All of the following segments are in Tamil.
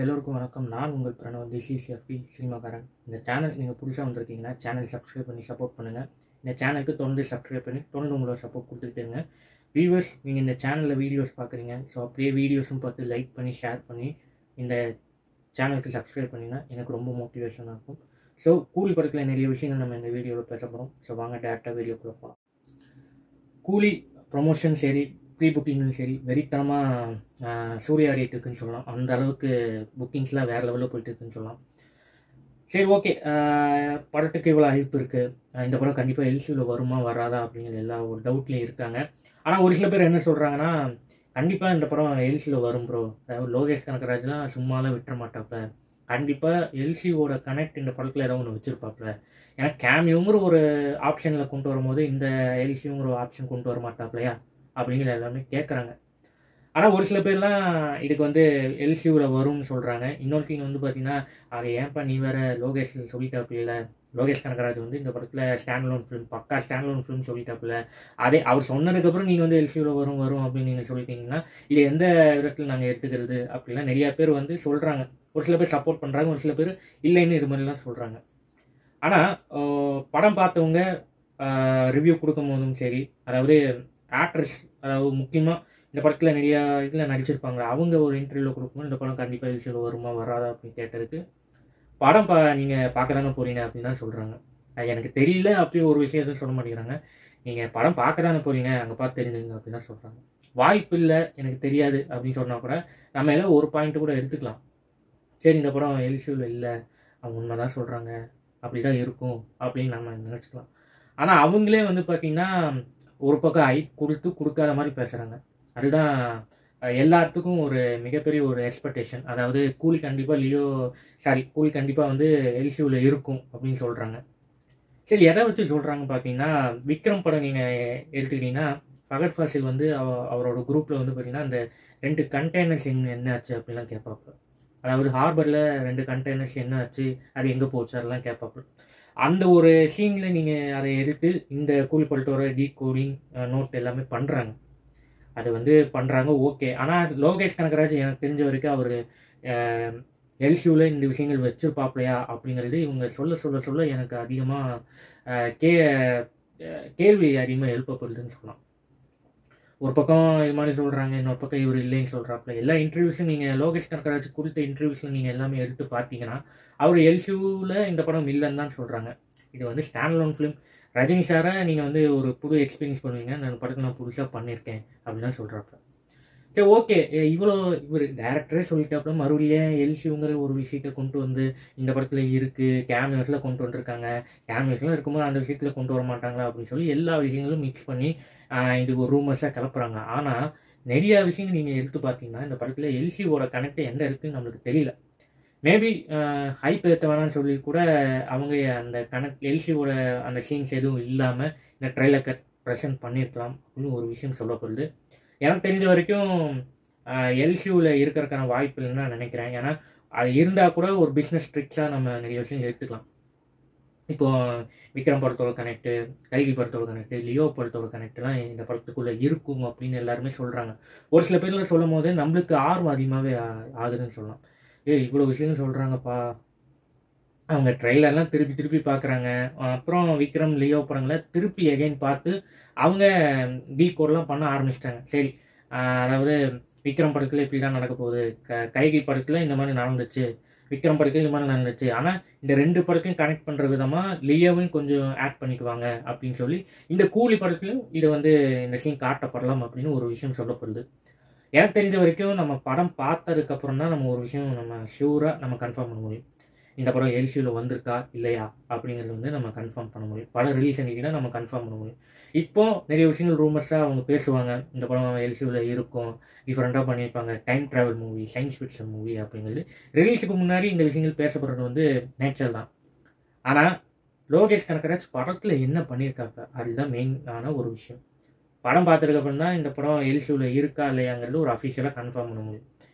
எல்லோருக்கும் வணக்கம். நான் உங்கள் Pranav. This is F P Cinemakkaran. இந்த சேனல் நீங்கள் புதுசாக வந்திருக்கீங்கன்னா சேனல் சப்ஸ்கிரைப் பண்ணி சப்போர்ட் பண்ணுங்கள். இந்த சேனலுக்கு தொடர்ந்து சப்ஸ்கிரைப் பண்ணி தொடர்ந்து உங்களோட சப்போர்ட் கொடுத்துக்கிட்டேங்க. வியூவர்ஸ், நீங்கள் இந்த சேனலில் வீடியோஸ் பார்க்குறீங்க. ஸோ அப்படியே வீடியோஸும் பார்த்து லைக் பண்ணி ஷேர் பண்ணி இந்த சேனலுக்கு சப்ஸ்கிரைப் பண்ணிங்கன்னா எனக்கு ரொம்ப மோட்டிவேஷனாக இருக்கும். ஸோ கூலி படத்தில் நிறைய விஷயங்கள் நம்ம இந்த வீடியோவில் பேச போகிறோம். ஸோ வாங்க டேரெக்டாக வீடியோக்குள்ளே போகலாம். கூலி ப்ரொமோஷன் சரி, ப்ரீ புக்கிங்கும் சரி, வெறித்தனமாக சூர்யா ஆடிட்டு இருக்குன்னு சொல்லலாம். அந்த அளவுக்கு புக்கிங்ஸ்லாம் வேறு லெவலில் போயிட்டு இருக்குன்னு சொல்லலாம். சரி, ஓகே. படத்துக்கு இவ்வளோ ஹைப் இருக்குது. இந்த படம் கண்டிப்பாக எல்சியூவில் வருமா வராதா அப்படிங்கிற எல்லா ஒரு டவுட்லேயும் இருக்காங்க. ஆனால் ஒரு சில பேர் என்ன சொல்கிறாங்கன்னா, கண்டிப்பாக இந்த படம் எல்சியூவில் வரும் ப்ரோ. அதாவது லோகேஷ் கனகராஜ்லாம் சும்மாலாம் விட்டுற மாட்டாப்ல. கண்டிப்பாக எல்சியூவோட கனெக்ட் இந்த படத்தில் ஏதோ ஒன்று வச்சுருப்பாப்ல. ஏன்னா கேமியோங்கிற ஒரு ஆப்ஷனில் கொண்டு வரும்போது இந்த எல்சியூங்கிற ஒரு ஆப்ஷன் கொண்டு வர மாட்டாப்லையா அப்படிங்கிற எல்லாமே கேட்குறாங்க. ஆனால் ஒரு சில பேர்லாம் இதுக்கு வந்து எல்சியூவில் வரும்னு சொல்கிறாங்க. இன்னொருத்திங்க வந்து பார்த்தீங்கன்னா, அது ஏன்ப்பா நீ வேறு லோகேஷ் சொல்லிட்டாப்புல, லோகேஷ் கனகராஜ் வந்து இந்த படத்தில் ஸ்டாண்ட்லோன் ஃபிலிம், பக்கா ஸ்டாண்ட்லோன் ஃபிலிம் சொல்லிட்டாப்புல. அதே அவர் சொன்னதுக்கப்புறம் நீங்கள் வந்து எல்சியூவில் வரும் அப்படின்னு நீங்கள் சொல்லிட்டீங்கன்னா இது எந்த விதத்தில் நாங்கள் எடுத்துக்கிறது அப்படிலாம் நிறையா பேர் வந்து சொல்கிறாங்க. ஒரு சில பேர் சப்போர்ட் பண்ணுறாங்க, ஒரு சில பேர் இல்லைன்னு இது மாதிரிலாம் சொல்கிறாங்க. ஆனால் படம் பார்த்தவங்க ரிவ்யூ கொடுக்கும் போதும் சரி, அதாவது ஆக்ட்ரஸ், அதாவது முக்கியமாக இந்த படத்தில் நிறையா இதில் நடிச்சிருப்பாங்க, அவங்க ஒரு இன்டர்வியூவில் கொடுக்கும்போது இந்த படம் கண்டிப்பாக எல்சியூவில் வருமா வராதா அப்படின்னு கேட்டதுக்கு, படம் நீங்கள் பார்க்க தானே போகிறீங்க அப்படின்னு தான் சொல்கிறாங்க. எனக்கு தெரியல அப்படி ஒரு விஷயம் எதுவும் சொல்ல மாட்டேங்கிறாங்க. நீங்கள் படம் பார்க்க தானே போகிறீங்க, அங்கே பார்த்து தெரிஞ்சுங்க அப்படின்னு தான் சொல்கிறாங்க. வாய்ப்பு இல்லை, எனக்கு தெரியாது அப்படின்னு சொன்னால் கூட நம்ம எல்லாம் ஒரு பாயிண்ட்டு கூட எடுத்துக்கலாம். சரி, இந்த படம் எல்சியூவில் இல்லை, அவங்க உண்மை தான் சொல்கிறாங்க, அப்படி தான் இருக்கும் அப்படின்னு நம்ம நினச்சிக்கலாம். ஆனால் அவங்களே வந்து பார்த்திங்கன்னா ஒரு பக்கம் ஹைப் கொடுத்து கொடுக்காத மாதிரி பேசுகிறாங்க. அதுதான் எல்லாத்துக்கும் ஒரு மிகப்பெரிய ஒரு எக்ஸ்பெக்டேஷன். அதாவது கூலி கண்டிப்பாக வந்து எல்சியூவில் இருக்கும் அப்படின்னு சொல்கிறாங்க. சரி, எதை வச்சு சொல்கிறாங்க பார்த்தீங்கன்னா, விக்ரம் படம் நீங்கள் எடுத்துக்கிட்டிங்கன்னா, ஃபகத் ஃபாசில் வந்து அவரோட குரூப்பில் வந்து பார்த்திங்கன்னா அந்த 2 கண்டெய்னர்ஸ் என்ன ஆச்சு அப்படின்லாம் கேட்பாப்புல. அதாவது ஹார்பரில் 2 கண்டெய்னர்ஸ் என்ன ஆச்சு, அது எங்கே போச்சு அதெல்லாம் கேட்பாப்புல. அந்த ஒரு சீனில் நீங்கள் அதை எடுத்து இந்த கூலி படத்தோட டீகோடிங் நோட் எல்லாமே பண்ணுறாங்க. அது வந்து பண்ணுறாங்க, ஓகே. ஆனால் லோகேஷ் கனகராஜ் எனக்கு தெரிஞ்ச வரைக்கும் அவர் எல்சியூவில் இந்த விஷயங்கள் வச்சுருப்பாப்லையா அப்படிங்கிறது இவங்க சொல்ல எனக்கு அதிகமாக கேள்வி அதிகமாக எழுப்பப்படுதுன்னு சொல்லலாம். ஒரு பக்கம் இது மாதிரி சொல்கிறாங்க, இன்னொரு பக்கம் இவர் இல்லைன்னு சொல்கிறாப்புல. எல்லா இன்டர்வியூஸும் நீங்கள் லோகேஷ் கனகராஜ் கொடுத்த இன்டர்வியூஸில் நீங்கள் எல்லாமே எடுத்து பார்த்தீங்கன்னா அவர் எல்சியூவில் இந்த படம் இல்லைன்னு தான் சொல்கிறாங்க. இது வந்து ஸ்டாண்ட்லோன் ஃபிலிம். ரஜினி சாரை நீங்கள் வந்து ஒரு புது எக்ஸ்பீரியன்ஸ் பண்ணுவீங்க, நான் படத்தை நான் புதுசாக பண்ணியிருக்கேன் அப்படின்னு தான் சொல்கிறாப்புல. சரி, ஓகே. இவர் டேரக்டரே சொல்லிட்டாப்புல மறுபடியும் எல்சியூங்கிற ஒரு விஷயத்தை கொண்டு வந்து இந்த படத்தில் இருக்குது, கேமியோஸில் கொண்டு வந்துருக்காங்க, கேமியோஸ்லாம் இருக்கும்போது அந்த விஷயத்தில் கொண்டு வர மாட்டாங்களா அப்படின்னு சொல்லி எல்லா விஷயங்களும் மிக்ஸ் பண்ணி இது ஒரு ரூமர்ஸாக கிளப்புறாங்க. ஆனால் நிறையா விஷயங்கள் நீங்கள் எடுத்து பார்த்தீங்கன்னா இந்த படத்தில் எல்சியூவோட கனெக்ட் எந்த இருக்குன்னு நம்மளுக்கு தெரியல. மேபி ஹைப் ஏற்ற வேணான்னு சொல்லி கூட அவங்க அந்த கனெக்ட் எல்சியோட அந்த சீன்ஸ் எதுவும் இல்லாமல் இந்த ட்ரெய்லர் கட் ப்ரெசென்ட் பண்ணியிருக்கலாம் அப்படின்னு ஒரு விஷயம் சொல்லப்படுது. எனக்கு தெரிஞ்ச வரைக்கும் எல்சியூவில் இருக்கிறதுக்கான வாய்ப்பு இல்லைன்னு நான் நினைக்கிறேன். ஏன்னா அது இருந்தால் கூட ஒரு பிஸ்னஸ் ட்ரிக்ஸாக நம்ம நிறைய விஷயம் எடுத்துக்கலாம். இப்போது விக்ரம் படத்தோட கனெக்டு, கல்கி படத்தோட கனெக்டு, லியோ படத்தோட கனெக்ட்லாம் இந்த படத்துக்குள்ளே இருக்கும் அப்படின்னு எல்லாருமே சொல்கிறாங்க. ஒரு சில பேரில் சொல்லும் போது நம்மளுக்கு ஆர்வம் அதிகமாகவே ஆகுதுன்னு சொல்லலாம். இவ்வளோ விஷயம் சொல்கிறாங்கப்பா, அவங்க ட்ரெய்லர்லாம் திருப்பி பார்க்குறாங்க. அப்புறம் விக்ரம் லியோ படங்களை திருப்பி எகைன் பார்த்து அவங்க டீகோட்லாம் பண்ண ஆரம்பிச்சிட்டாங்க. சரி, அதாவது விக்ரம் படத்தில் இப்படி தான் நடக்க போகுது, கைகி படத்தில் இந்த மாதிரி நடந்துச்சு, விக்ரம் படத்தில் இந்த மாதிரி நடந்துச்சு, ஆனால் இந்த 2 படத்தையும் கனெக்ட் பண்ணுற விதமாக லியோவையும் கொஞ்சம் ஆட் பண்ணிக்குவாங்க அப்படின்னு சொல்லி இந்த கூலி படத்துலையும் இதை வந்து இந்த சீன் காட்டப்படலாம் அப்படின்னு ஒரு விஷயம் சொல்லப்படுது. எனக்கு தெரிஞ்ச வரைக்கும் நம்ம படம் பார்த்ததுக்கப்புறம் தான் நம்ம ஒரு விஷயம் நம்ம ஷூராக நம்ம கன்ஃபார்ம் பண்ண முடியும். இந்த படம் எல்சியூவில் வந்திருக்கா இல்லையா அப்படிங்கிறது வந்து நம்ம கன்ஃபார்ம் பண்ண முடியும். படம் ரிலீஸ் ஆகிட்டுனா நம்ம கன்ஃபார்ம் பண்ண முடியும். இப்போது நிறைய விஷயங்கள் ரூமர்ஸாக அவங்க பேசுவாங்க, இந்த படம் எல்சியூவில் இருக்கும், டிஃப்ரெண்ட்டாக பண்ணியிருப்பாங்க, time travel movie, science fiction movie அப்படிங்கிறது. ரிலீஸுக்கு முன்னாடி இந்த விஷயங்கள் பேசப்படுறது வந்து நேச்சுரல் தான். ஆனால் லோகேஷ் கனகராஜ் படத்தில் என்ன பண்ணியிருக்காங்க அதுதான் மெயினான ஒரு விஷயம். படம் பார்த்ததுக்கப்புறம் தான் இந்த படம் எல்சியூவில் இருக்கா இல்லையாங்கிறது ஒரு அஃபிஷியலாக கன்ஃபார்ம் பண்ண முடியும்.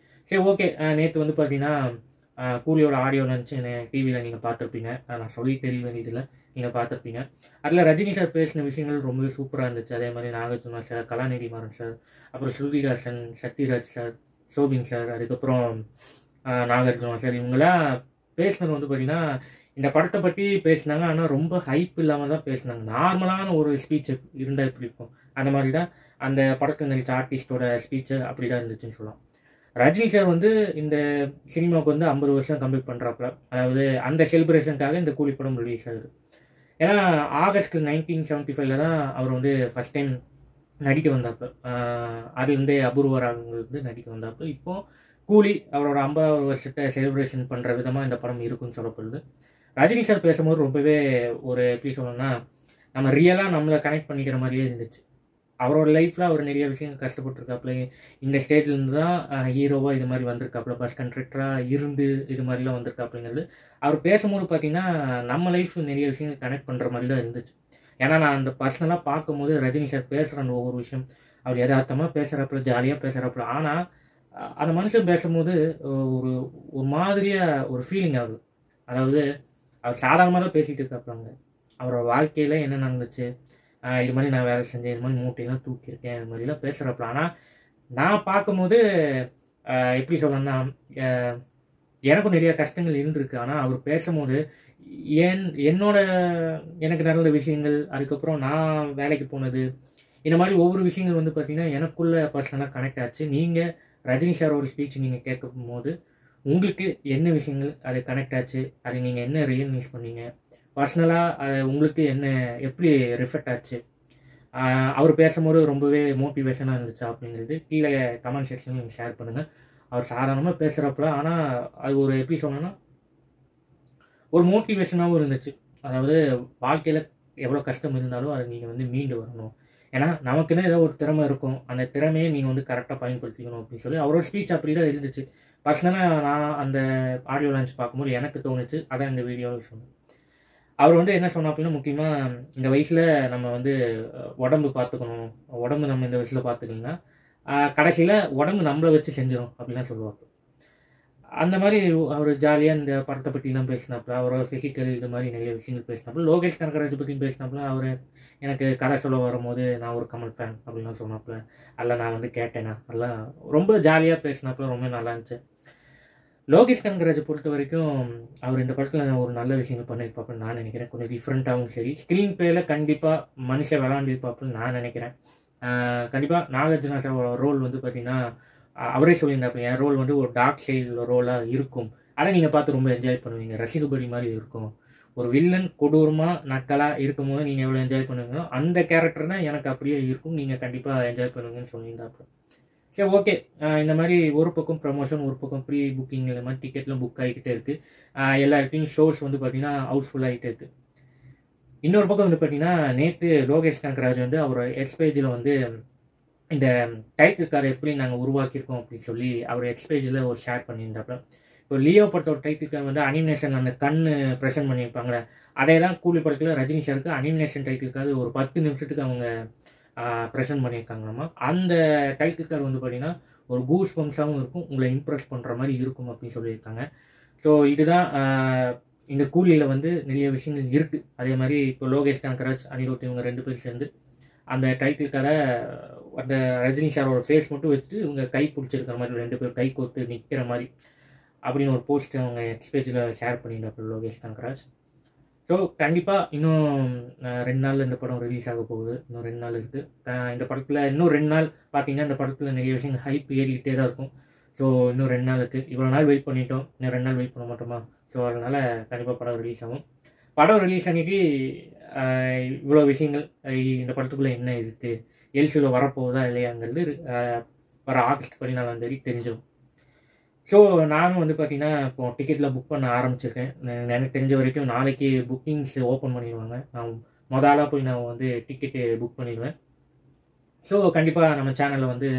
சரி, ஓகே. நேற்று வந்து பார்த்தீங்கன்னா கூலியோட ஆடியோ லன்ச்சு டிவியில் நீங்கள் பார்த்துருப்பீங்க. நான் சொல்லி தெரிய வேண்டியதில்லை, நீங்கள் பார்த்துருப்பீங்க. அதில் ரஜினி சார் பேசின விஷயங்கள் ரொம்பவே சூப்பராக இருந்துச்சு. அதே மாதிரி நாகார்ஜுனா சார், கலாநிதி மாறன் சார், அப்புறம் ஸ்ருதிஹாசன், சத்யராஜ் சார், சோபின் சார், அதுக்கப்புறம் நாகார்ஜுனா சார் இவங்களாம் பேசினது வந்து பார்த்தீங்கன்னா இந்த படத்தை பற்றி பேசினாங்க. ஆனால் ரொம்ப ஹைப் இல்லாமல் தான் பேசினாங்க. நார்மலான ஒரு ஸ்பீச் இருந்தால் எப்படி இருக்கும் அந்த மாதிரி தான் அந்த படத்தில் நடித்த ஆர்டிஸ்டோட ஸ்பீச்சு அப்படி தான் இருந்துச்சுன்னு சொல்லலாம். ரஜினி சார் வந்து இந்த சினிமாவுக்கு வந்து 50 வருஷம் கம்ப்ளீட் பண்ணுறாப்புல. அதாவது அந்த செலிப்ரேஷனுக்காக இந்த கூலி படம் ரிலீஸ் ஆகுது. ஏன்னா ஆகஸ்ட் 1975 தான் அவர் வந்து ஃபஸ்ட் டைம் நடிக்க வந்தாப்புல. அது வந்து அபூர்வ ராகங்கள் வந்து நடிக்க வந்தாப்புல. இப்போ கூலி அவரோட 50 வருஷத்தை செலிப்ரேஷன் பண்ணுற விதமாக இந்த படம் இருக்குன்னு சொல்லப்படுது. ரஜினி சார் பேசும்போது ரொம்பவே ஒரு எப்படி சொல்லணும்னா நம்ம ரியலாக நம்மளை கனெக்ட் பண்ணிக்கிற மாதிரியே இருந்துச்சு. அவரோட லைஃப்பில் அவர் நிறைய விஷயங்கள் கஷ்டப்பட்டுருக்காப்புல. இந்த ஸ்டேட்லேருந்து தான் ஹீரோவாக இது மாதிரி வந்திருக்காப்புல. பஸ் கண்ட்ரக்டராக இருந்து இது மாதிரிலாம் வந்திருக்காப்புங்கிறது அவர் பேசும்போது பார்த்தீங்கன்னா நம்ம லைஃப் நிறைய விஷயங்கள் கனெக்ட் பண்ணுற மாதிரி தான் இருந்துச்சு. ஏன்னா நான் அந்த பர்சனலாக பார்க்கும்போது ரஜினி சார் பேசுகிற அந்த ஒவ்வொரு விஷயம் அவர் யதார்த்தமாக பேசுகிறாப்புல, ஜாலியாக பேசுகிறாப்புல. ஆனால் அந்த மனுஷன் பேசும்போது ஒரு ஒரு மாதிரியாக ஒரு ஃபீலிங் ஆகுது. அதாவது அவர் சாதாரணமாக தான் பேசிகிட்டு இருக்காப்புலாங்க. அவரோட வாழ்க்கையில் என்ன நடந்துச்சு, இது மாதிரி நான் வேலை செஞ்சேன், இது மாதிரி மூட்டையெல்லாம் தூக்கியிருக்கேன், இது மாதிரிலாம் பேசுகிறாப்புல. ஆனால் நான் பார்க்கும்போது எப்படி சொல்லணும்னா எனக்கும் நிறைய கஷ்டங்கள் இருந்திருக்கு. ஆனால் அவர் பேசும்போது என்னோட எனக்கு நடந்த விஷயங்கள், அதுக்கப்புறம் நான் வேலைக்கு போனது, இந்த மாதிரி ஒவ்வொரு விஷயங்கள் வந்து பார்த்திங்கன்னா எனக்குள்ளே பர்சனலாக கனெக்ட் ஆச்சு. நீங்கள் ரஜினி சாரோட ஸ்பீச் நீங்கள் கேட்கும்போது உங்களுக்கு என்ன விஷயங்கள் அது கனெக்ட் ஆச்சு, அது நீங்கள் என்ன ரியலைஸ் பண்ணீங்க, பர்சனலாக உங்களுக்கு என்ன எப்படி ரிஃப்ளெக்ட் ஆச்சு, அவர் பேசும்போது ரொம்பவே மோட்டிவேஷனாக இருந்துச்சு அப்படிங்கிறது கீழே கமெண்ட் செக்ஷனில் நீங்கள் ஷேர் பண்ணுங்கள். அவர் சாதாரணமாக பேசுகிறப்பல ஆனால் அது ஒரு எப்படி சொன்னோன்னா ஒரு மோட்டிவேஷனாகவும் இருந்துச்சு. அதாவது வாழ்க்கையில் எவ்வளோ கஷ்டம் இருந்தாலும் அதை நீங்கள் வந்து மீண்டு வரணும். ஏன்னா நமக்குன்னு ஏதோ ஒரு திறமை இருக்கும், அந்த திறமையை நீங்கள் வந்து கரெக்டாக பயன்படுத்திக்கணும் அப்படின்னு சொல்லி அவரோட ஸ்பீச் அப்படி தான் இருந்துச்சு. பர்சனலாக நான் அந்த ஆடியோ லான்ச் பார்க்கும்போது எனக்கு தோணுச்சு. அதான் இந்த வீடியோவில் சொன்னேன். அவர் வந்து என்ன சொன்னா அப்படின்னா முக்கியமாக இந்த வயசில் நம்ம வந்து உடம்பு பார்த்துக்கணும், உடம்பு நம்ம இந்த வயசில் பார்த்துக்கிங்கன்னா கடைசியில் உடம்பு நம்மளை வச்சு செஞ்சிடும் அப்படிலாம் சொல்லுவார். அந்த மாதிரி அவர் ஜாலியாக இந்த படத்தை பற்றிலாம் பேசினாப்புல, அவரோட ஃபிசிக்கல் இது மாதிரி நிறைய விஷயங்கள் பேசினாப்புல. லோகேஷ் கனகராஜ் பற்றி பேசினாப்புல. அவர் எனக்கு கதை சொல்ல வரும்போது நான் ஒரு கமல் ஃபேன் அப்படின்லாம் சொன்னாப்புல. அதில் நான் வந்து கேட்டேனா அதெல்லாம் ரொம்ப ஜாலியாக பேசினாப்புல, ரொம்ப நல்லா இருந்துச்சு. லோகேஷ் கனகராஜை பொறுத்த வரைக்கும் அவர் இந்த படத்தில் ஒரு நல்ல விஷயங்கள் பண்ணியிருப்பாப்புன்னு நான் நினைக்கிறேன். கொஞ்சம் டிஃப்ரெண்ட்டாகவும் சரி, ஸ்க்ரீன் பிளேயில் கண்டிப்பாக மனுஷன் விளாண்டிருப்பாப்புன்னு நான் நினைக்கிறேன். கண்டிப்பாக நாகார்ஜுனா சார் ரோல் வந்து பார்த்திங்கன்னா அவரே சொல்லியிருந்தாப்புல என் ரோல் வந்து ஒரு டார்க் சைடு ரோலாக இருக்கும், அதை நீங்கள் பார்த்து ரொம்ப என்ஜாய் பண்ணுவீங்க, ரசிகபடி மாதிரி இருக்கும். ஒரு வில்லன் கொடூரமாக நக்கலாக இருக்கும்போது நீங்கள் எவ்வளோ என்ஜாய் பண்ணுவீங்களோ அந்த கேரக்டர் தான் எனக்கு அப்படியே இருக்கும், நீங்கள் கண்டிப்பாக என்ஜாய் பண்ணுவீங்கன்னு சொல்லியிருந்தாப்புல. சரி, ஓகே. இந்த மாதிரி ஒரு பக்கம் ப்ரமோஷன், ஒரு பக்கம் ப்ரீ புக்கிங், இந்த மாதிரி டிக்கெட்லாம் புக் ஆகிக்கிட்டே இருக்குது. எல்லா இடத்துலையும் ஷோஸ் வந்து பார்த்திங்கன்னா ஹவுஸ்ஃபுல் ஆகிட்டே இருக்குது. இன்னொரு பக்கம் வந்து பார்த்திங்கன்னா நேற்று லோகேஷ் கனகராஜ் வந்து அவர் எக்ஸ் பேஜில் வந்து இந்த டைட்டில் கார்டை எப்படி நாங்கள் உருவாக்கியிருக்கோம் அப்படின்னு சொல்லி அவர் எக்ஸ் பேஜில் ஒரு ஷேர் பண்ணியிருந்தாப்புல. இப்போ லியோ படத்தோட டைட்டில் கார்டு வந்து அனிமேஷன் அந்த கண் ப்ரெசென்ட் பண்ணியிருப்பாங்களே, அதையெல்லாம் கூலி படத்தில் ரஜினி சாருக்கு அனிமேஷன் டைட்டில் கார்டு ஒரு 10 நிமிஷத்துக்கு அவங்க ப்ரெசென்ட் பண்ணியிருக்காங்களாமா. அந்த டைட்டில் கார்டு வந்து பார்த்திங்கன்னா ஒரு கூஸ் பம்ப்ஸாகவும் இருக்கும், உங்களை இம்ப்ரெஸ் பண்ணுற மாதிரி இருக்கும் அப்படின்னு சொல்லியிருக்காங்க. ஸோ இதுதான் இந்த கூலியில் வந்து நிறைய விஷயங்கள் இருக்குது. அதே மாதிரி இப்போ லோகேஷ் கனகராஜ், அனிருத் இவங்க 2 பேர் சேர்ந்து அந்த டைட்டில் கார்டை அந்த ரஜினி சாரோட ஃபேஸ் மட்டும் வச்சுட்டு இவங்க கை பிடிச்சிருக்கிற மாதிரி 2 பேர் கை கோர்த்து நிற்கிற மாதிரி அப்படின்னு ஒரு போஸ்ட் அவங்க எக்ஸ் பேஜில் ஷேர் பண்ணியிருந்தாங்க லோகேஷ் கனகராஜ். ஸோ கண்டிப்பாக இன்னும் 2 நாளில் இந்த படம் ரிலீஸ் ஆக போகுது. இன்னும் 2 நாள் இருக்குது. இந்த படத்தில் இன்னும் 2 நாள் பார்த்தீங்கன்னா இந்த படத்தில் நிறைய விஷயங்கள் ஹைப் ஏறிக்கிட்டே தான் இருக்கும். ஸோ இன்னும் 2 நாள் இருக்குது. இவ்வளோ நாள் வெயிட் பண்ணிட்டோம், இன்னும் 2 நாள் வெயிட் பண்ண மாட்டோமா? ஸோ அதனால் கண்டிப்பாக படம் ரிலீஸ் ஆகும். படம் ரிலீஸ் அன்றைக்கி இவ்வளோ விஷயங்கள் இந்த படத்துக்குள்ளே என்ன இருக்குது, எல்சியில் வரப்போகுதா இல்லையாங்கிறது வர ஆகஸ்ட் 14 தெரிஞ்சிடும். ஸோ நானும் வந்து பார்த்திங்கன்னா இப்போ டிக்கெட்டில் புக் பண்ண ஆரம்பிச்சிருக்கேன். எனக்கு தெரிஞ்ச வரைக்கும் நாளைக்கு புக்கிங்ஸ் ஓப்பன் பண்ணிடுவாங்க. நான் ஆளாக போய் நான் வந்து டிக்கெட்டு புக் பண்ணிடுவேன். ஸோ கண்டிப்பாக நம்ம சேனலில் வந்து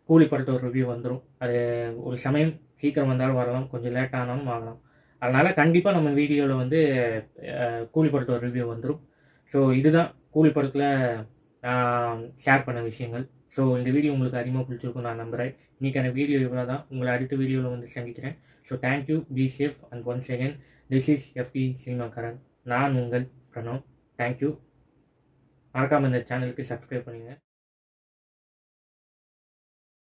கூலி படத்தோட ரிவ்யூ வந்துடும். அது ஒரு சமயம் சீக்கிரம் வந்தாலும் வரலாம், கொஞ்சம் லேட் ஆனாலும் ஆகலாம். அதனால் கண்டிப்பாக நம்ம வீடியோவில் வந்து கூலி படத்தோட ரிவ்யூ வந்துடும். ஸோ இதுதான் கூலி படத்தில் ஷேர் பண்ண விஷயங்கள். ஸோ இந்த வீடியோ உங்களுக்கு அதிகமாக பிடிச்சிருக்கும் நான் நம்புகிறேன். இன்றைக்கான வீடியோ இவ்வளோ தான். உங்களை அடுத்த வீடியோவில் வந்து சந்திக்கிறேன். So thank you, be safe and once again this is F T Cinemakkaran. நான் உங்கள் பிரணவ். தேங்க்யூ. மறக்காமல் இந்த சேனலுக்கு சப்ஸ்கிரைப் பண்ணுங்கள்.